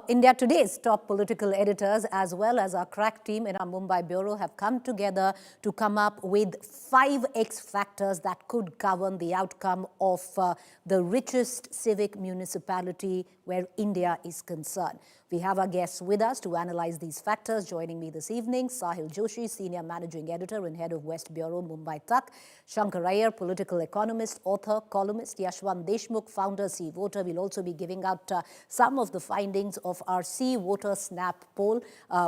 India Today's top political editors as well as our crack team in our Mumbai bureau have come together to come up with 5 X factors that could govern the outcome of the richest civic municipality where India is concerned. We have our guests with us to analyze these factors. Joining me this evening, Sahil Joshi, Senior Managing Editor and Head of West Bureau, Mumbai Tak; Shankar Iyer, political economist, author, columnist; Yashwant Deshmukh, founder, See Voter. We'll also be giving out some of the findings of our See Voter Snap poll,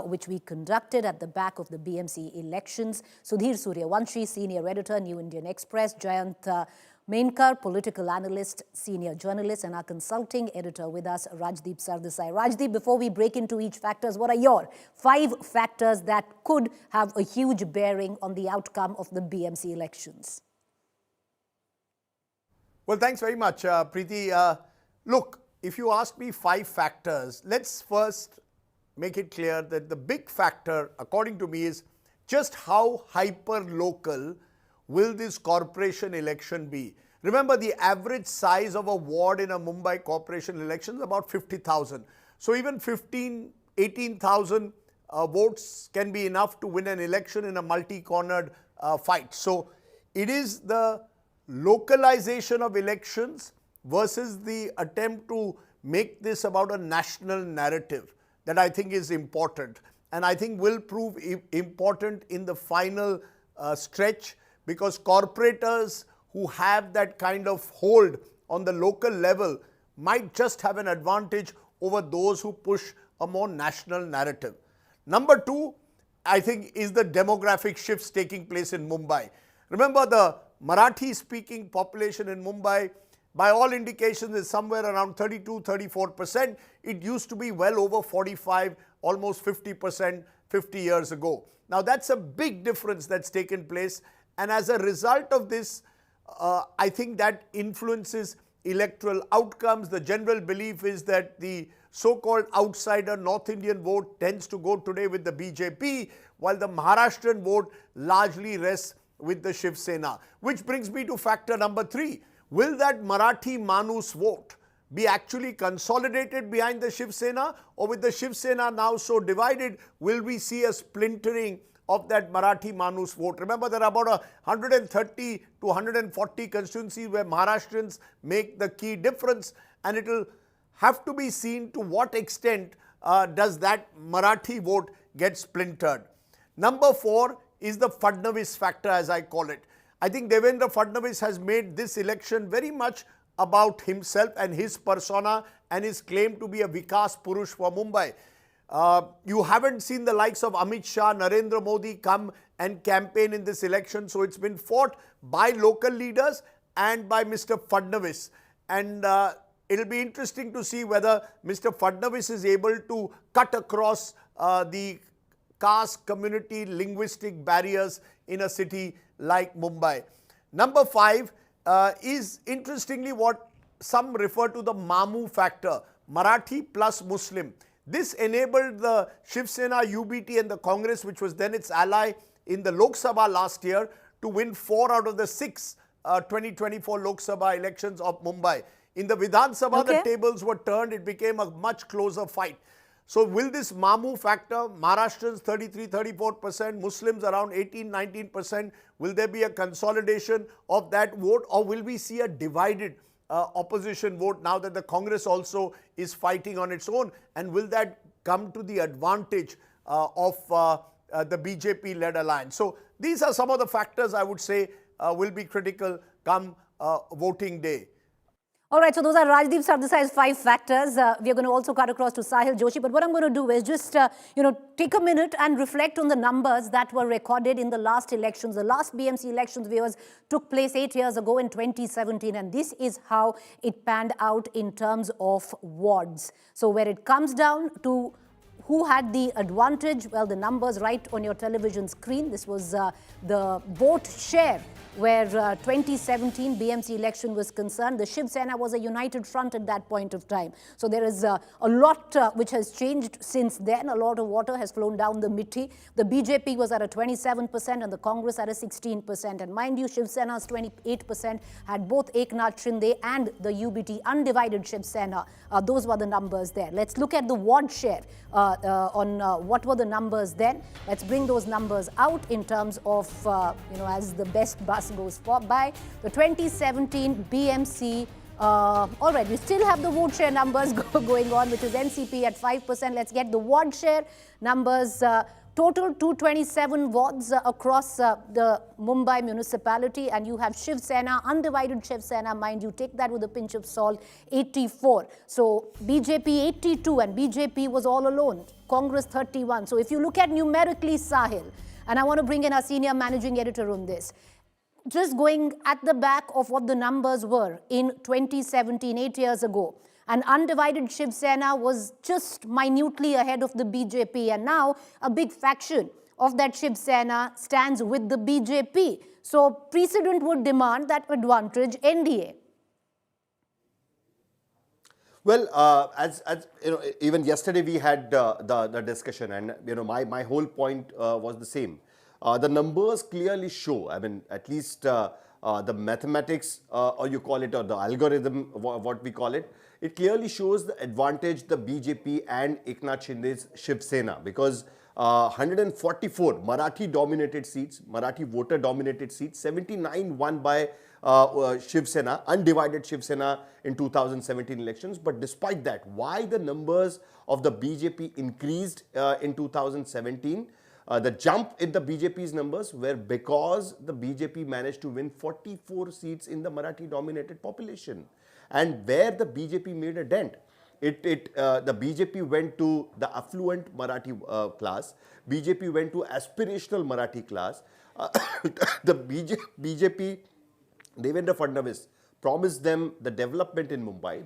which we conducted at the back of the BMC elections. Sudhir Suryavanshi, Senior Editor, New Indian Express; Jayant Mainkar, political analyst, senior journalist, and our consulting editor with us, Rajdeep Sardesai. Rajdeep, before we break into each factors, what are your 5 factors that could have a huge bearing on the outcome of the BMC elections? Well, thanks very much, Preeti. Look, if you ask me 5 factors, let's first make it clear that the big factor, according to me, is just how hyper-local will this corporation election be. Remember, the average size of a ward in a Mumbai corporation election is about 50,000. So even 18,000 votes can be enough to win an election in a multi-cornered fight. So it is the localization of elections versus the attempt to make this about a national narrative that I think is important, and I think will prove important in the final stretch, because corporators who have that kind of hold on the local level might just have an advantage over those who push a more national narrative. Number 2, I think, is the demographic shifts taking place in Mumbai. Remember, the Marathi-speaking population in Mumbai, by all indications, is somewhere around 32-34%. It used to be well over 45, almost 50% 50 years ago. Now, that's a big difference that's taken place. And as a result of this, I think that influences electoral outcomes. The general belief is that the so-called outsider North Indian vote tends to go today with the BJP, while the Maharashtrian vote largely rests with the Shiv Sena. Which brings me to factor number 3. Will that Marathi Manus vote be actually consolidated behind the Shiv Sena, or with the Shiv Sena now so divided, will we see a splintering of that Marathi Manus vote? Remember, there are about 130 to 140 constituencies where Maharashtrians make the key difference, and it will have to be seen to what extent does that Marathi vote get splintered. Number 4 is the Fadnavis factor, as I call it. I think Devendra Fadnavis has made this election very much about himself and his persona and his claim to be a Vikas Purush for Mumbai. You haven't seen the likes of Amit Shah, Narendra Modi come and campaign in this election. So it's been fought by local leaders and by Mr. Fadnavis. And it'll be interesting to see whether Mr. Fadnavis is able to cut across the caste, community, linguistic barriers in a city like Mumbai. Number 5 is interestingly what some refer to the Mamu factor, Marathi plus Muslim. This enabled the Shiv Sena, UBT and the Congress, which was then its ally in the Lok Sabha last year, to win 4 out of the 6 2024 Lok Sabha elections of Mumbai. In the Vidhan Sabha, the tables were turned. It became a much closer fight. So will this Mamu factor, Maharashtrians 33-34%, Muslims around 18-19%, will there be a consolidation of that vote, or will we see a divided opposition vote now that the Congress also is fighting on its own? And will that come to the advantage of the BJP-led alliance? So these are some of the factors I would say will be critical come voting day. All right, so those are Rajdeep Sardesai's 5 factors. We are going to also cut across to Sahil Joshi. But what I'm going to do is just, take a minute and reflect on the numbers that were recorded in the last elections. The last BMC elections, viewers, took place 8 years ago in 2017. And this is how it panned out in terms of wards. So where it comes down to who had the advantage? Well, the numbers right on your television screen. This was the vote share where 2017 BMC election was concerned. The Shiv Sena was a united front at that point of time. So there is a lot which has changed since then. A lot of water has flown down the Mitti. The BJP was at a 27% and the Congress at a 16%. And mind you, Shiv Sena's 28% had both Eknath Shinde and the UBT, undivided Shiv Sena. Those were the numbers there. Let's look at the ward share on what were the numbers then. Let's bring those numbers out in terms of, as the best bus goes by. The 2017 BMC, all right, we still have the vote share numbers going on, which is NCP at 5%. Let's get the ward share numbers. Total 227 wards across the Mumbai municipality, and you have Shiv Sena, undivided Shiv Sena, mind you, take that with a pinch of salt, 84. So BJP 82, and BJP was all alone. Congress 31. So if you look at numerically, Sahil, and I want to bring in our senior managing editor on this, just going at the back of what the numbers were in 2017, 8 years ago. And undivided Shiv Sena was just minutely ahead of the BJP. And now a big faction of that Shiv Sena stands with the BJP. So precedent would demand that advantage NDA. Well, as even yesterday we had the discussion, and my whole point was the same. The numbers clearly show, I mean, at least the mathematics, or you call it, or the algorithm, what we call it, it clearly shows the advantage the BJP and Eknath Shinde's Shiv Sena, because 144 Marathi-dominated seats, Marathi voter-dominated seats, 79 won by Shiv Sena, undivided Shiv Sena in 2017 elections. But despite that, why the numbers of the BJP increased in 2017? The jump in the BJP's numbers were because the BJP managed to win 44 seats in the Marathi-dominated population. And where the BJP made a dent, the BJP went to the affluent Marathi class, BJP went to aspirational Marathi class. The BJP, Devendra Fadnavis, promised them the development in Mumbai.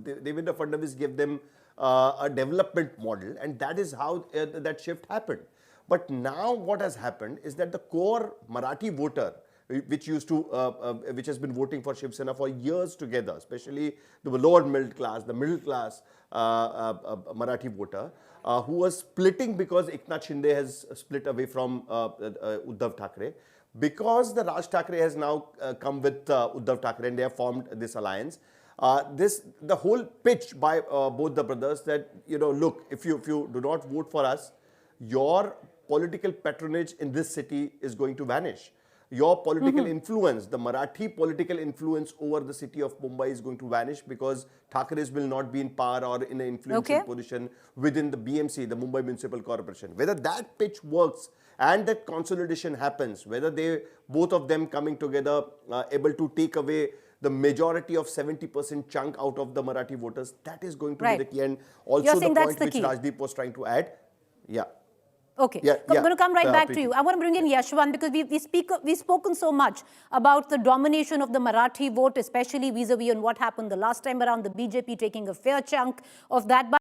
Devendra Fadnavis gave them a development model, and that is how that shift happened. But now what has happened is that the core Marathi voter, which has been voting for Shiv Sena for years together, especially the lower middle class, the middle class Marathi voter, who was splitting because Eknath Shinde has split away from Uddhav Thackeray. Because the Raj Thackeray has now come with Uddhav Thackeray and they have formed this alliance, the whole pitch by both the brothers that, look, if you do not vote for us, your political patronage in this city is going to vanish. Your political influence, the Marathi political influence over the city of Mumbai is going to vanish, because Thackeray's will not be in power or in an influential position within the BMC, the Mumbai Municipal Corporation. Whether that pitch works and that consolidation happens, whether both of them coming together, able to take away the majority of 70% chunk out of the Marathi voters, that is going to be the key. And also the point which Rajdeep was trying to add. Yeah. Okay, I'm going to come right back to you. I want to bring in Yashwant, because we've spoken so much about the domination of the Marathi vote, especially vis-a-vis on what happened the last time around, the BJP taking a fair chunk of that.